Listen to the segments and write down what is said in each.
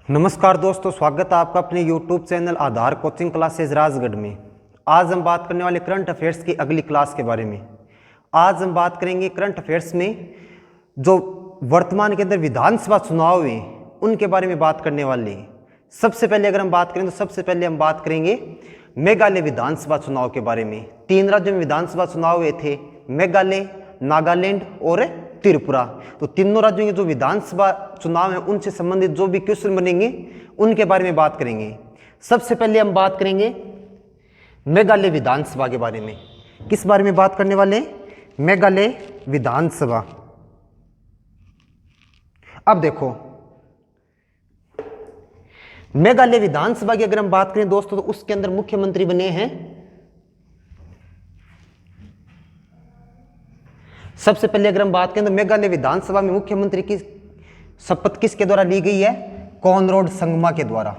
नमस्कार दोस्तों, स्वागत है आपका अपने YouTube चैनल आधार कोचिंग क्लासेस राजगढ़ में। आज हम बात करने वाले करंट अफेयर्स की अगली क्लास के बारे में। आज हम बात करेंगे करंट अफेयर्स में जो वर्तमान के अंदर विधानसभा चुनाव हुए उनके बारे में बात करने वाले हैं। सबसे पहले अगर हम बात करें तो सबसे पहले हम बात करेंगे मेघालय विधानसभा चुनाव के बारे में। 3 राज्यों में विधानसभा चुनाव हुए थे, मेघालय, नागालैंड और त्रिपुरा। तो तीनों राज्यों के जो विधानसभा चुनाव है उनसे संबंधित जो भी क्वेश्चन बनेंगे उनके बारे में बात करेंगे। सबसे पहले हम बात करेंगे मेघालय विधानसभा के बारे में। किस बारे में बात करने वाले हैं? मेघालय विधानसभा। अब देखो, मेघालय विधानसभा की अगर हम बात करें दोस्तों तो उसके अंदर मुख्यमंत्री बने हैं। सबसे पहले अगर हम बात करें तो मेघालय विधानसभा में मुख्यमंत्री की शपथ किसके द्वारा ली गई है? कॉनराड संगमा के द्वारा।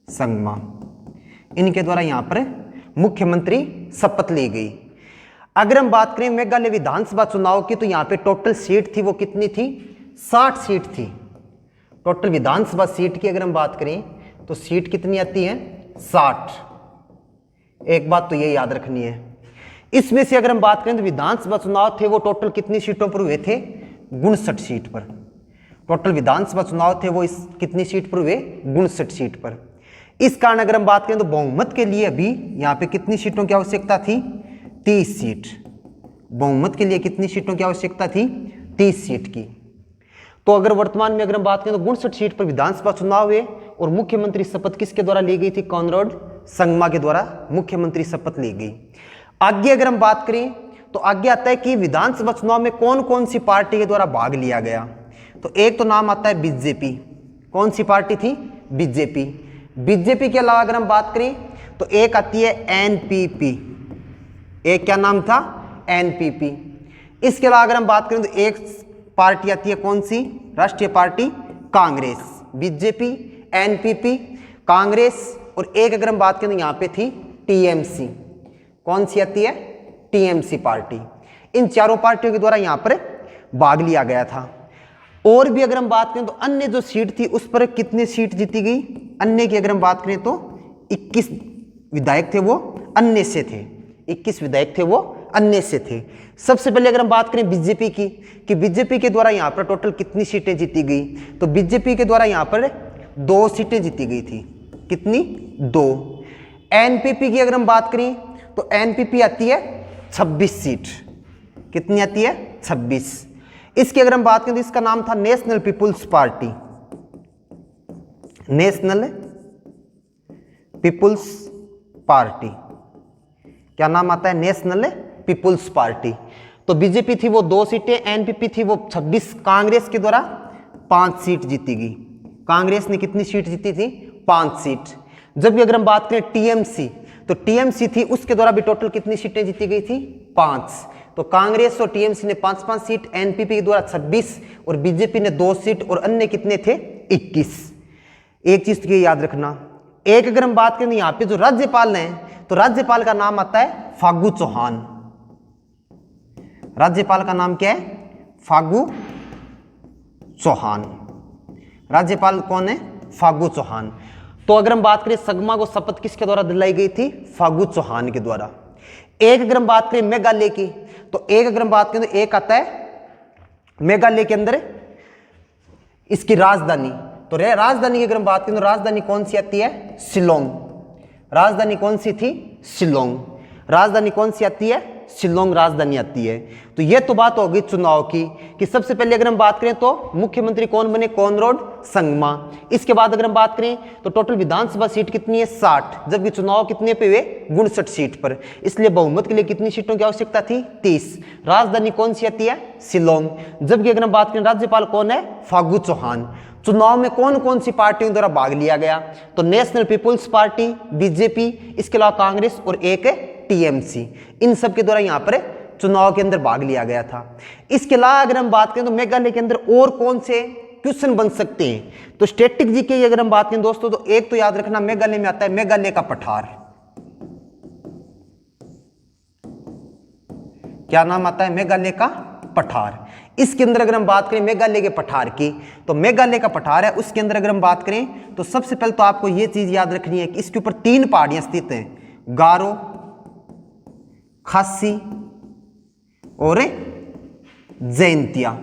संगमा, इनके द्वारा यहां पर मुख्यमंत्री शपथ ली गई। अगर हम बात करें मेघालय विधानसभा चुनाव की तो यहां पे टोटल सीट थी वो कितनी थी? 60 सीट थी। टोटल विधानसभा सीट की अगर हम बात करें तो सीट कितनी आती है? 60। एक बात तो ये याद रखनी है। इसमें से अगर हम बात करें तो विधानसभा चुनाव थे वो टोटल कितनी सीटों पर हुए थे? 59 सीट पर। टोटल विधानसभा चुनाव थे वो इस कितनी सीट पर हुए? 59 सीट पर। इस कारण अगर हम बात करें तो बहुमत के लिए अभी यहां पे कितनी सीटों की आवश्यकता थी? 30 सीट। बहुमत के लिए कितनी सीटों की आवश्यकता थी? 30 सीट की। तो अगर वर्तमान में अगर हम बात करें तो 59 सीट पर विधानसभा चुनाव हुए और मुख्यमंत्री शपथ किसके द्वारा ली गई थी? कॉनराड संगमा के द्वारा मुख्यमंत्री शपथ ली गई। आगे अगर हम बात करें तो आगे आता है कि विधानसभा चुनाव में कौन कौन सी पार्टी के द्वारा भाग लिया गया। तो एक तो नाम आता है बीजेपी। कौन सी पार्टी थी? बीजेपी। बीजेपी के अलावा अगर हम बात करें तो एक आती है एनपीपी। एक क्या नाम था? एनपीपी। इसके अलावा अगर हम बात करें तो एक पार्टी आती है कौन सी? राष्ट्रीय party Congress. BJP, NPP, Congress और एक अगर हम बात करें तो यहां पे थी टीएमसी। कौन सी आती है? TMC party. इन चारों पार्टियों के द्वारा यहां पर भाग लिया गया था। और भी अगर हम बात करें तो अन्य जो सीट थी उस पर कितनी सीट जीती गई? अन्य की अगर हम बात करें तो 21 विधायक थे वो अन्य से थे। 21 विधायक थे वो अन्य से थे। सबसे पहले अगर हम बात करें बीजेपी की कि बीजेपी के द्वारा यहां पर टोटल कितनी सीटें जीती गई? तो बीजेपी के द्वारा यहां पर 2 सीटें जीती गई थी। कितनी? 2। एनपीपी की अगर हम बात करें तो एनपीपी आती है 26 सीट। कितनी आती है? 26। इसकी अगर हम बात करें तो इसका नाम था national people's party. National people's party. क्या नाम आता है? National people's party. तो बीजेपी थी वो 2 सीटें, एनपीपी थी वो 26। कांग्रेस के द्वारा 5 सीट जीती गई। कांग्रेस ने कितनी सीट जीती थी? 5 सीट। जब भी अगर हम बात करें टीएमसी तो टीएमसी थी उसके द्वारा भी टोटल कितनी सीटें जीती गई थी? 5। तो कांग्रेस और टीएमसी ने 5-5 सीट, एनपीपी के द्वारा 26 और बीजेपी ने 2 सीट और अन्य कितने थे? 21। एक चीज तो ये याद रखना। एक अगर हम बात करें यहां पे जो राज्यपाल हैं तो राज्यपाल का नाम आता है फागू चौहान। राज्यपाल का नाम क्या है? फागू चौहान। राज्यपाल कौन है? फागू चौहान। तो अगर हम बात करें संगमा को शपथ किसके द्वारा दिलाई गई थी? फागू चौहान के द्वारा। एक अगर हम बात करें मेघालय की तो एक अगर हम बात करें तो एक आता है मेघालय के अंदर इसकी राजधानी। तो राजधानी की अगर हम बात करें तो राजधानी कौन सी आती है? शिलोंग। राजधानी कौन सी थी? शिलोंग। राजधानी कौन सी आती है? शिलोंग राजधानी आती है। तो ये तो बात हो गई चुनाव की कि सबसे पहले अगर हम बात करें तो मुख्यमंत्री कौन बने? कॉनराड संगमा। इसके बाद अगर हम बात करें तो टोटल विधानसभा सीट कितनी है? 60। जबकि चुनाव कितने पे हुए? 59 सीट पर। इसलिए बहुमत के लिए कितनी सीटों की आवश्यकता थी? 30। राजधानी कौन सी आती है? शिलोंग। जबकि अगर हम बात करें राज्यपाल कौन है? फागू चौहान। चुनाव में कौन कौन सी पार्टियों द्वारा भाग लिया गया? तो नेशनल पीपुल्स पार्टी, बीजेपी, इसके अलावा कांग्रेस और एक टीएमसी। इन सब के द्वारा यहां पर चुनाव के अंदर भाग लिया गया था। इसके अलावा अगर हम बात करें तो मेघालय के अंदर और कौन से क्वेश्चन बन सकते हैं। तो स्टैटिक जीके की अगर हम बात करें दोस्तों, तो एक तो याद रखना मेघालय में आता है मेघालय का पठार। क्या नाम आता है? मेघालय का पठार। इसके अंदर अगर हम बात करें मेघालय के पठार की, तो मेघालय का पठार है, उसके अंदर अगर हम बात करें तो सबसे पहले तो आपको यह चीज याद रखनी है कि इसके ऊपर 3 पहाड़ियां स्थित हैं, गारो, खासी और जयंतिया।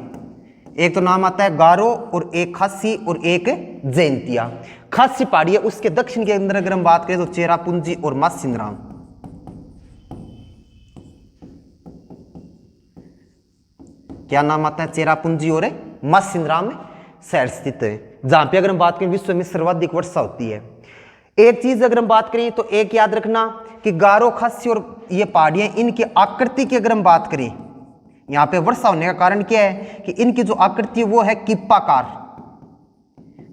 एक तो नाम आता है गारो और एक खासी और एक जयंतिया। खासी पहाड़ी है, उसके दक्षिण के अंदर अगर हम बात करें तो चेरापूंजी और मासिनराम। क्या नाम आता है? चेरापूंजी और मासिनराम शहर स्थित है, जहां पे अगर हम बात करें विश्व में सर्वाधिक वर्षा होती है। एक चीज अगर हम बात करें तो एक याद रखना कि गारो, खासी और ये पहाड़ियां, इनकी आकृति की अगर हम बात करें, यहां पे वर्षा होने का कारण क्या है कि इनकी जो आकृति है वो है किप्पाकार।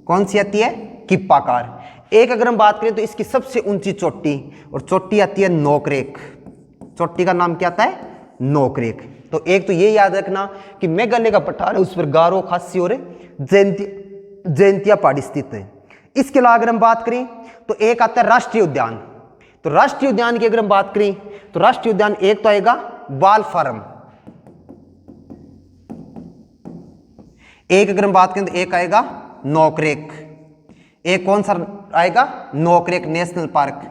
कौन सी आती है? किप्पाकार। एक अगर हम बात करें तो इसकी सबसे ऊंची चोटी, और चोटी आती है नोकरेक। चोटी का नाम क्या आता है? नोकरेक। तो एक तो ये याद रखना कि मेघालय का पठार है, उस पर गारो, खासी और जयंतिया पहाड़ी स्थित है। इसके अलावा अगर हम बात करें तो एक आता है राष्ट्रीय उद्यान। तो राष्ट्रीय उद्यान की अगर हम बात करें तो राष्ट्रीय उद्यान एक तो आएगा बालफारम, एक अगर हम बात करें तो एक आएगा नोकरेक। एक कौन सा आएगा? Nokrek national park.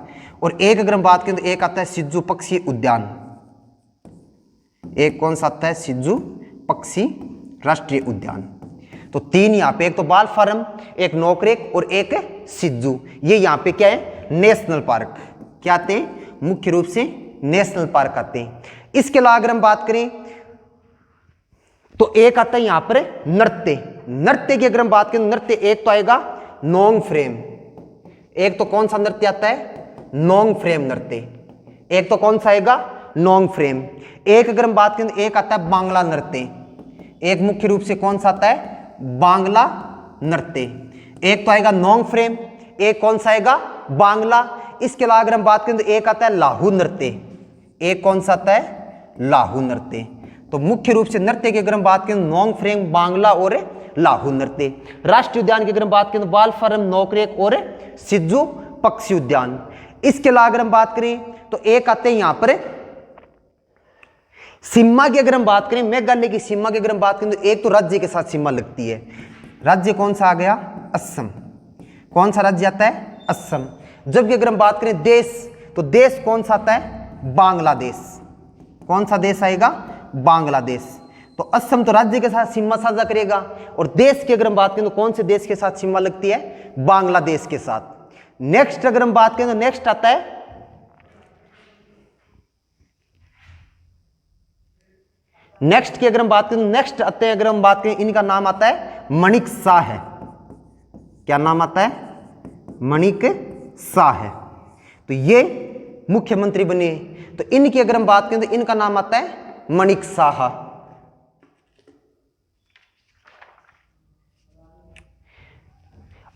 और एक अगर हम बात करें तो एक आता है सिज्जू पक्षी उद्यान। एक कौन सा आता है? सिज्जू पक्षी राष्ट्रीय उद्यान। तो 3 यहां पे, एक तो बालफारम, एक नोकरेक और एक सिज्जू। ये यहां पे क्या है? National park. क्या आते हैं? मुख्य रूप से नेशनल पार्क आते हैं। इसके अलावा अगर हम बात करें तो एक आता है यहां पर नृत्य। नृत्य की अगर हम बात करें, नृत्य एक तो आएगा नोंग फ्रेम। एक तो कौन सा नृत्य आता है? नोंग फ्रेम नृत्य। एक तो कौन सा आएगा? नोंग फ्रेम। एक अगर हम बात करें तो एक आता है बांग्ला नृत्य। एक मुख्य रूप से कौन सा आता है? बांग्ला नृत्य। एक तो आएगा नोंग फ्रेम, एक कौन सा आएगा? बांग्ला। इसके अलावा अगर हम बात करें तो एक आता है लाहू नृत्य। एक कौन सा आता है? लाहू नृत्य। तो मुख्य रूप से नृत्य की अगर हम बात करें नोंग फ्रेम, बांग्ला और लाहू नृत्य। राष्ट्रीय उद्यान की अगर हम बात करें तो बालफारम, नोकरेक और सिज्जू पक्षी उद्यान। इसके अलावा अगर हम बात करें तो एक आते हैं यहां पर सीमा की अगर हम बात करें, मेघालय की सीमा की अगर हम बात करें तो एक तो राज्य के साथ सीमा लगती है। राज्य कौन सा आ गया? असम। कौन सा राज्य आता है? असम। जबकि अगर हम बात करें देश, तो देश कौन सा आता है? बांग्लादेश। कौन सा देश आएगा? बांग्लादेश। तो असम तो राज्य के साथ सीमा साझा करेगा, और देश की अगर हम बात करें तो कौन से देश के साथ सीमा लगती है? बांग्लादेश के साथ। नेक्स्ट अगर हम बात करें तो नेक्स्ट आता है नेक्स्ट की अगर हम बात करें, नेक्स्ट आते हैं अगर हम बात करें, इनका नाम आता है मणिक शाह है। क्या नाम आता है? मणिक शाह है। तो ये मुख्यमंत्री बने। तो इनकी अगर हम बात करें तो इनका नाम आता है मणिक शाह।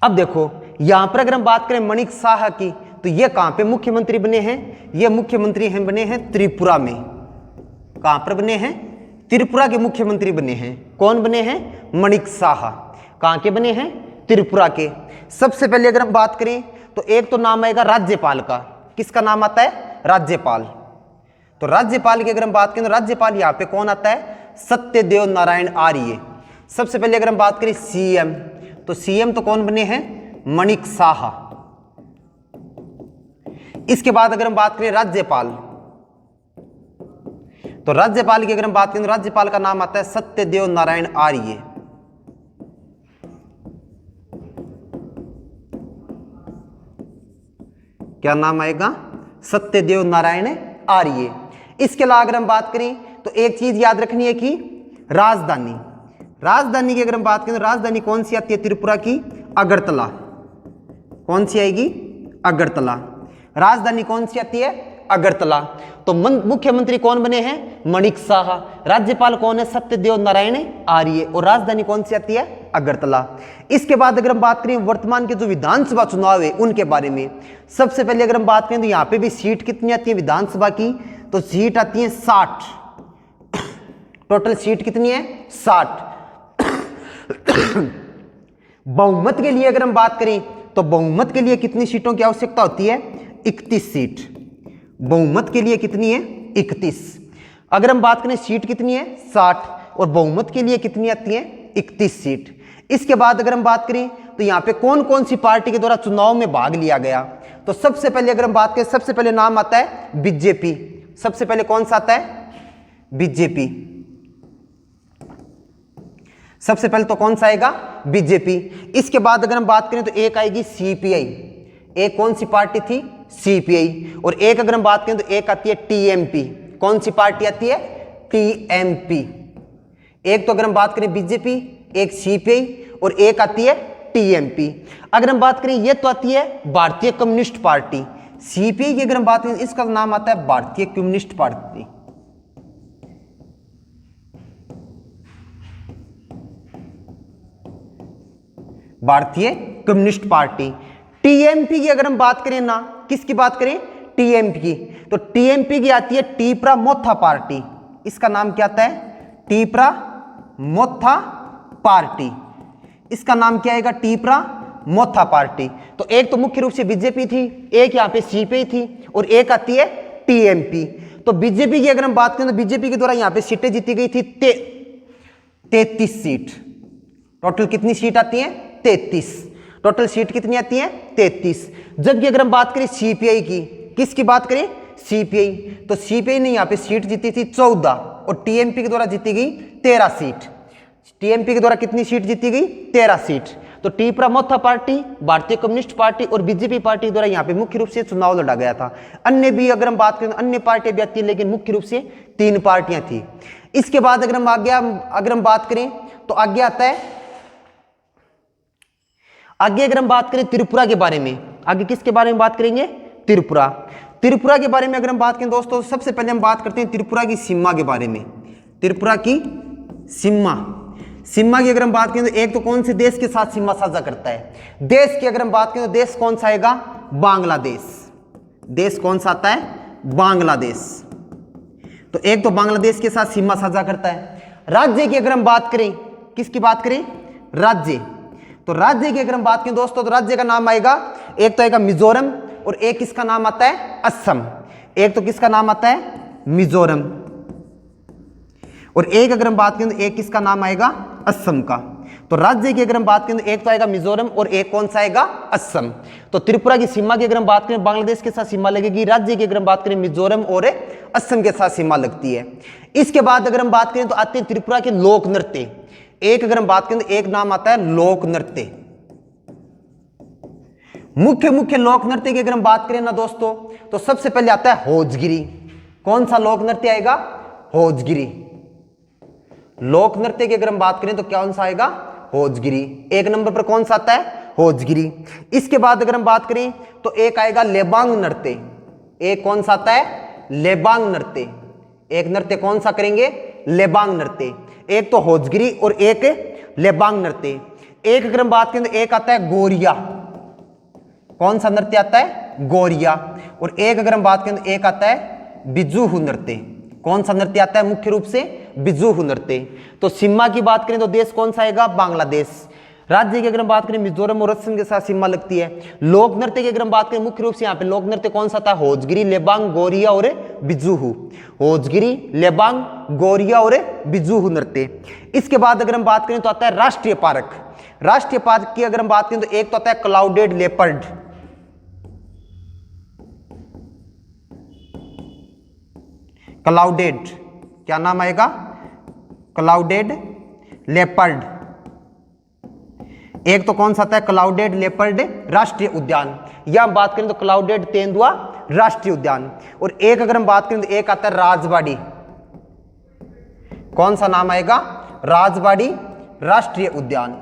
अब देखो यहां पर अगर हम बात करें मणिक शाह की, तो ये कहां पे मुख्यमंत्री बने हैं? ये मुख्यमंत्री हैं बने हैं त्रिपुरा में। कहां पर बने हैं? त्रिपुरा के मुख्यमंत्री बने हैं। कौन बने हैं? मणिक शाह। कहां के बने हैं? त्रिपुरा के। सबसे पहले अगर हम बात करें तो एक तो नाम आएगा राज्यपाल का। किसका नाम आता है? राज्यपाल। तो राज्यपाल की अगर हम बात करें तो राज्यपाल यहां पे कौन आता है? सत्यदेव नारायण आर्य। सबसे पहले अगर हम बात करें सीएम, तो सीएम तो कौन बने हैं? मणिक शाह। इसके बाद अगर हम बात करें राज्यपाल, तो राज्यपाल की अगर हम बात करें तो राज्यपाल का नाम आता है सत्यदेव नारायण आर्य। क्या नाम आएगा? सत्यदेव नारायण आर्य। इसके अलावा अगर हम बात करें तो एक चीज याद रखनी है कि राजधानी, राजधानी की अगर हम बात करें तो राजधानी कौन सी आती है? त्रिपुरा की अगरतला। कौन सी आएगी? अगरतला। राजधानी कौन सी आती है? अगरतला। तो मुख्यमंत्री कौन बने हैं? मणिक शाह। राज्यपाल कौन है? सत्यदेव नारायण आर्य। और राजधानी कौन सी आती है? अगरतला। इसके बाद अगर हम बात करें वर्तमान के जो विधानसभा चुनाव है उनके बारे में, सबसे पहले अगर हम बात करें तो यहाँ पे भी सीट कितनी आती है विधानसभा की? तो सीट आती है 60। टोटल सीट कितनी है? 60। बहुमत के लिए अगर हम बात करें तो बहुमत के लिए कितनी सीटों की आवश्यकता होती है? 31 सीट। बहुमत के लिए कितनी है? 31। अगर हम बात करें सीट कितनी है 60, और बहुमत के लिए कितनी आती है 31 सीट। इसके बाद अगर हम बात करें तो यहाँ पे कौन कौन सी पार्टी के द्वारा चुनाव में भाग लिया गया, तो सबसे पहले अगर हम बात करें, सबसे पहले नाम आता है बीजेपी। सबसे पहले कौन सा आता है बीजेपी। सबसे पहले तो कौन सा आएगा बीजेपी। इसके बाद अगर हम बात करें तो एक आएगी सीपीआई। एक कौन सी पार्टी थी सीपीआई। और एक अगर हम बात करें तो एक आती है टीएमपी। कौन सी पार्टी आती है टीएमपी। एक तो अगर हम बात करें बीजेपी, एक सीपीआई और एक आती है टीएमपी। अगर हम बात करें ये तो आती है भारतीय कम्युनिस्ट पार्टी। सीपीआई की अगर हम बात करें इसका नाम आता है भारतीय कम्युनिस्ट पार्टी। भारतीय कम्युनिस्ट पार्टी। टीएमपी की अगर हम बात करें ना, किसकी बात करें टीएमपी की, तो टीएमपी की आती है टीपरा मोथा पार्टी। इसका नाम क्या आता है टीपरा मोथा पार्टी। इसका नाम क्या आएगा टीपरा मोथा पार्टी। तो एक तो मुख्य रूप से बीजेपी थी, एक यहां पे सीपीआई थी और एक आती है टीएमपी। तो बीजेपी की अगर हम बात करें तो बीजेपी के द्वारा यहां पे सीटें जीती गई थी 33 सीट। टोटल कितनी सीट आती है 33। टोटल सीट कितनी आती है 33। जबकि अगर हम बात करें सीपीआई की, किसकी बात करें सीपीआई, तो सीपीआई ने यहां पे सीट जीती थी 14 और टीएमपी के द्वारा जीती गई 13 सीट। टीएमपी के द्वारा कितनी सीट जीती गई 13 सीट। तो टीपरा मोथा पार्टी, भारतीय कम्युनिस्ट पार्टी और बीजेपी पार्टी द्वारा यहां पे मुख्य रूप से चुनाव लड़ा गया था। अन्य भी अगर हम बात करें अन्य पार्टियां भी आती है, लेकिन मुख्य रूप से 3 पार्टियां थी। इसके बाद अगर हम बात करें तो आगे आता है, आगे अगर हम बात करें त्रिपुरा के बारे में, आगे किसके बारे में बात करेंगे त्रिपुरा। त्रिपुरा के बारे में अगर हम बात करें दोस्तों, सबसे पहले हम बात करते हैं त्रिपुरा की सीमा के बारे में। त्रिपुरा की सीमा की अगर हम बात करें तो एक तो कौन से देश के साथ सीमा साझा करता है। देश की अगर हम बात करें तो देश कौन सा आएगा बांग्लादेश। देश कौन सा आता है बांग्लादेश। तो एक तो बांग्लादेश के साथ सीमा साझा करता है। राज्य की अगर हम बात करें, किसकी बात करें राज्य, तो राज्य की अगर हम बात करें दोस्तों तो राज्य का नाम आएगा, एक तो आएगा मिजोरम और एक किसका नाम आता है असम। एक तो किसका नाम आता है मिजोरम और एक अगर हम बात करें तो एक किसका नाम आएगा असम का। तो राज्य की अगर हम बात करें तो एक तो आएगा मिजोरम और एक कौन सा आएगा असम। तो त्रिपुरा की सीमा की अगर हम बात करें बांग्लादेश के साथ सीमा लगेगी, राज्य की अगर हम बात करें मिजोरम और असम के साथ सीमा लगती है। इसके बाद अगर हम बात करें तो आते हैं त्रिपुरा के लोक नृत्य। एक अगर हम बात करें तो एक नाम आता है लोक नृत्य। मुख्य लोक नृत्य की अगर हम बात करें ना दोस्तों तो सबसे पहले आता है होजगिरी। कौन सा लोक नृत्य आएगा होजगिरी। लोक नृत्य की अगर हम बात करें तो कौन सा आएगा होजगिरी। एक नंबर पर कौन सा आता है होजगिरी। इसके बाद अगर हम बात करें तो एक आएगा लेबांग नृत्य। एक कौन सा आता है लेबांग नृत्य। एक नृत्य कौन सा करेंगे लेबांग नृत्य। एक तो होजगिरी और एक लेबांग नृत्य। एक अगर हम बात करें तो एक आता है गोरिया। कौन सा नृत्य आता है गोरिया। और एक अगर हम बात करें तो एक आता है बिजुहु नृत्य। कौन सा नृत्य आता है मुख्य रूप से बिजुहु नृत्य। तो सीमा की बात करें तो देश कौन सा आएगा बांग्लादेश। राज्य की अगर हम बात करें मिजोरम और असम के साथ सीमा लगती है। लोक नृत्य की अगर हम बात करें मुख्य रूप से यहाँ पे लोक नृत्य कौन सा था होजगिरी लेबांग गोरिया और बिजुहु। होजगिरी लेबांग गोरिया और बिजुहु नृत्य। इसके बाद अगर हम बात करें तो आता है राष्ट्रीय पार्क। राष्ट्रीय पार्क की अगर हम बात करें तो एक तो आता है क्लाउडेड लेपर्ड। क्लाउडेड क्या नाम आएगा क्लाउडेड लेपर्ड। एक तो कौन सा आता है क्लाउडेड लेपर्ड राष्ट्रीय उद्यान, या हम बात करें तो क्लाउडेड तेंदुआ राष्ट्रीय उद्यान। और एक अगर हम बात करें तो एक आता है राजबाड़ी। कौन सा नाम आएगा राजबाड़ी राष्ट्रीय उद्यान।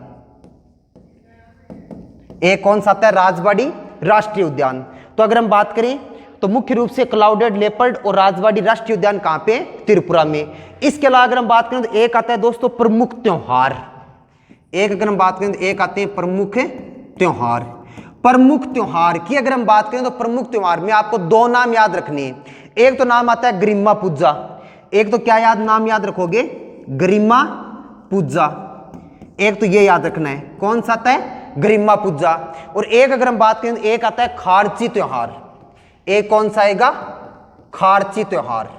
एक कौन सा आता है राजबाड़ी राष्ट्रीय उद्यान। तो अगर हम बात करें तो मुख्य रूप से क्लाउडेड लेपर्ड और राजबाड़ी राष्ट्रीय उद्यान कहां पे त्रिपुरा में। इसके अलावा अगर हम बात करें तो एक आता है दोस्तों प्रमुख त्योहार। एक अगर हम बात करें तो एक आते हैं प्रमुख त्योहार। प्रमुख त्योहार की अगर हम बात करें तो प्रमुख त्योहार में आपको 2 नाम याद रखने हैं। एक तो नाम आता है गरिमा पूजा। एक तो क्या नाम याद रखोगे गरिमा पूजा। एक तो ये याद रखना है कौन सा आता है गरिमा पूजा। और एक अगर हम बात करें तो एक आता है खारची त्योहार। एक कौन सा आएगा खारची त्योहार।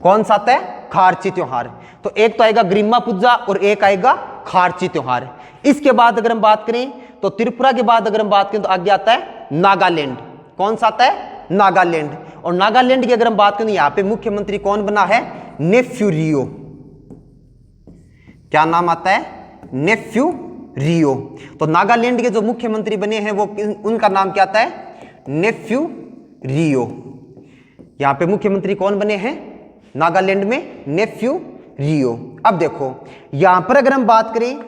कौन सा आता है? खारची त्योहार। तो एक तो आएगा गरिमा पूजा और एक आएगा खारची त्योहार। इसके बाद अगर हम बात करें तो त्रिपुरा के बाद अगर हम बात करें तो आगे आता है नागालैंड। कौन सा आता है? नागालैंड। और नागालैंड की अगर हम बात करें तो यहां पे मुख्यमंत्री कौन बना है? नेफ्यू रियो। क्या नाम आता है? नेफ्यू रियो। तो नागालैंड के जो मुख्यमंत्री बने हैं वो उनका नाम क्या आता है? नेफ्यू रियो। यहां पे मुख्यमंत्री कौन बने हैं नागालैंड में? नेफ्यू रियो। अब देखो यहां पर अगर हम बात करें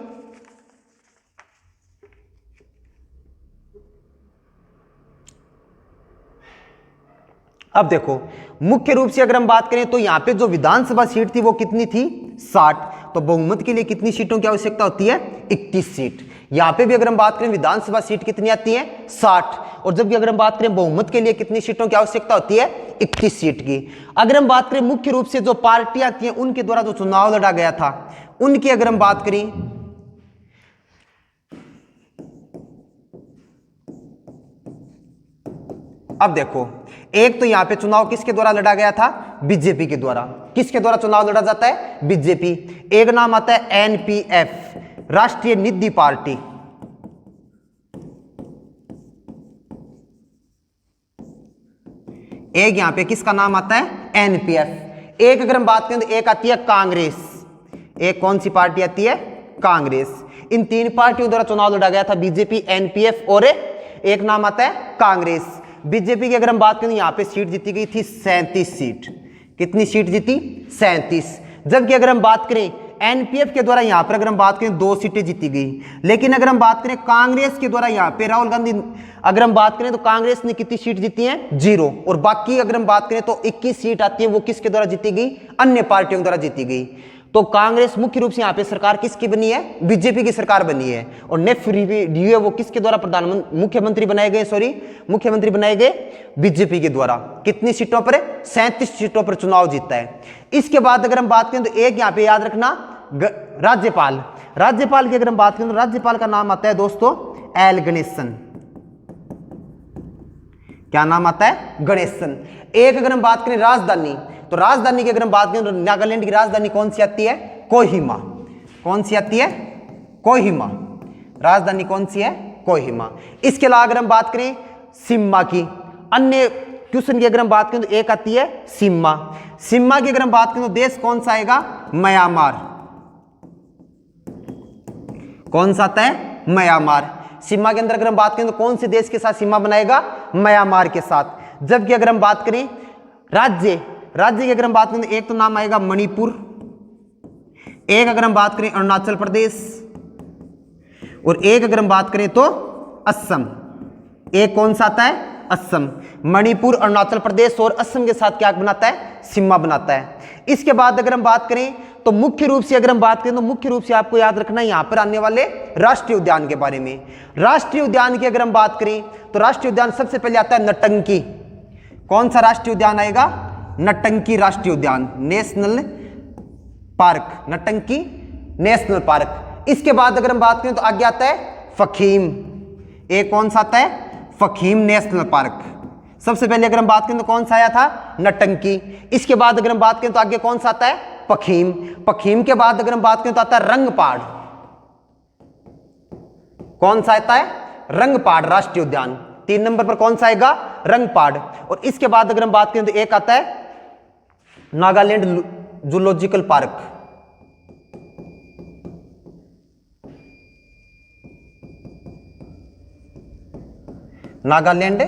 अब देखो मुख्य रूप से अगर हम बात करें तो यहां पे जो विधानसभा सीट थी वो कितनी थी? 60। तो बहुमत के लिए कितनी सीटों की आवश्यकता होती है? 31 सीट। यहां पे भी अगर हम बात करें विधानसभा सीट कितनी आती है? 60। और जबकि अगर हम बात करें बहुमत के लिए कितनी सीटों की आवश्यकता होती है? 31 सीट की। अगर हम बात करें मुख्य रूप से जो पार्टियां थी उनके द्वारा जो चुनाव लड़ा गया था उनकी अगर हम बात करें अब देखो एक तो यहां पे चुनाव किसके द्वारा लड़ा गया था? बीजेपी के द्वारा। किसके द्वारा चुनाव लड़ा जाता है? बीजेपी। एक नाम आता है एनपीएफ, राष्ट्रीय निधि पार्टी। एक यहां पे किसका नाम आता है? एनपीएफ। एक अगर हम बात करें तो एक आती है कांग्रेस। एक कौन सी पार्टी आती है? कांग्रेस। इन तीन पार्टियों द्वारा चुनाव लड़ा गया था, बीजेपी, एनपीएफ और एक नाम आता है कांग्रेस। बीजेपी की अगर हम बात करें यहां पे सीट जीती गई थी 37 सीट। कितनी सीट जीती? 37। जबकि अगर हम बात करें एनपीएफ के द्वारा यहां पर अगर हम बात करें 2 सीटें जीती गई। लेकिन अगर हम बात करें कांग्रेस के द्वारा यहां पे राहुल गांधी अगर हम बात करें तो कांग्रेस ने कितनी सीट जीती है? 0। और बाकी अगर हम बात करें तो 21 सीट आती है वो किसके द्वारा जीती गई? अन्य पार्टियों द्वारा जीती गई। तो कांग्रेस मुख्य रूप से यहां पे सरकार किसकी बनी है? बीजेपी की सरकार बनी है। और नेफ्यू रियो वो किसके द्वारा प्रधानमंत्री मुख्यमंत्री बनाए गए? मुख्यमंत्री बनाए गए बीजेपी के द्वारा। कितनी सीटों पर? 37 सीटों पर चुनाव जीता है। इसके बाद अगर हम बात करें तो एक यहां पे याद रखना राज्यपाल। राज्यपाल की अगर हम बात करें तो राज्यपाल का नाम आता है दोस्तों एल गणेशन। क्या नाम आता है? गणेशन। एक अगर हम बात करें राजधानी तो राजधानी की अगर हम बात करें तो नागालैंड की राजधानी कौन सी आती है? कोहिमा। कौन सी आती है? कोहिमा। राजधानी कौन सी है? कोहिमा। इसके अलावा अगर हम बात करें सिम्मा की, अन्य क्वेश्चन की अगर हम बात करें तो एक आती है सिम्मा। सिम्मा की अगर हम बात करें तो देश कौन सा आएगा? म्यांमार। कौन सा आता है? म्यांमार। सिम्मा के अंदर अगर हम बात करें तो कौन से देश के साथ सीमा बनाएगा? म्यांमार के साथ। जबकि अगर हम बात करें राज्य की अगर हम बात करें तो एक तो नाम आएगा मणिपुर, एक अगर हम बात करें अरुणाचल प्रदेश और एक अगर हम बात करें तो असम। एक कौन सा आता है? असम। मणिपुर, अरुणाचल प्रदेश और असम के साथ क्या बनाता है? सीमा बनाता है। इसके बाद अगर हम बात करें तो मुख्य रूप से अगर हम बात करें तो मुख्य रूप से आपको याद रखना है यहां पर आने वाले राष्ट्रीय उद्यान के बारे में। राष्ट्रीय उद्यान की अगर हम बात करें तो राष्ट्रीय उद्यान सबसे पहले आता है नटंकी। कौन सा राष्ट्रीय उद्यान आएगा? नटंकी राष्ट्रीय उद्यान, national park. Natanki national park. इसके बाद अगर हम बात करें तो आगे आता है फखीम। एक कौन सा आता है? फखीम नेशनल पार्क। सबसे पहले अगर हम बात करें तो कौन सा आया था? नटंकी। इसके बाद अगर हम बात करें तो आगे कौन सा आता है? पखीम। पखीम के बाद अगर हम बात करें तो आता है रंगपाड़। कौन सा आता है? रंगपाड़ राष्ट्रीय उद्यान। 3 नंबर पर कौन सा आएगा? रंगपाड़। और इसके बाद अगर हम बात करें तो एक आता है Nagaland zoological park. Nagaland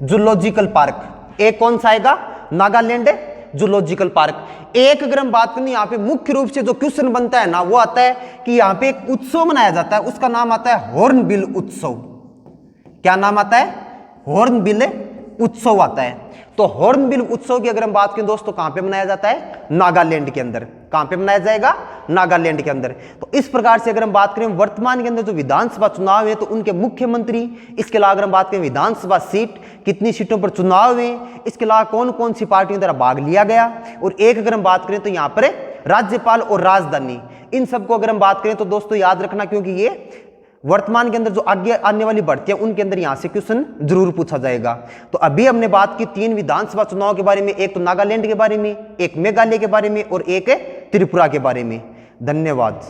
zoological park. एक कौन सा आएगा? Nagaland zoological park. एक अगर हम बात करें यहां पे मुख्य रूप से जो क्वेश्चन बनता है ना वो आता है कि यहां पे एक उत्सव मनाया जाता है, उसका नाम आता है हॉर्नबिल उत्सव। क्या नाम आता है? हॉर्नबिल उत्सव आता है। तो हॉर्नबिल उत्सव की अगर हम बात करें दोस्तों कहां पे मनाया जाता है? नागालैंड के अंदर। कहां पे मनाया जाएगा? नागालैंड के अंदर। तो इस प्रकार से अगर हम बात करें वर्तमान के अंदर जो विधानसभा चुनाव है तो उनके मुख्यमंत्री, इसके अलावा अगर हम बात करें विधानसभा सीट, कितनी सीटों पर चुनाव है, इसके अलावा कौन कौन सी पार्टियों द्वारा भाग लिया गया, और एक अगर हम बात करें तो यहां पर राज्यपाल और राजधानी, इन सबको अगर हम बात करें तो दोस्तों याद रखना, क्योंकि ये वर्तमान के अंदर जो आगे आने वाली भर्तियां उनके अंदर यहां से क्वेश्चन जरूर पूछा जाएगा। तो अभी हमने बात की 3 विधानसभा चुनाव के बारे में, एक तो नागालैंड के बारे में, एक मेघालय के बारे में और एक त्रिपुरा के बारे में। धन्यवाद।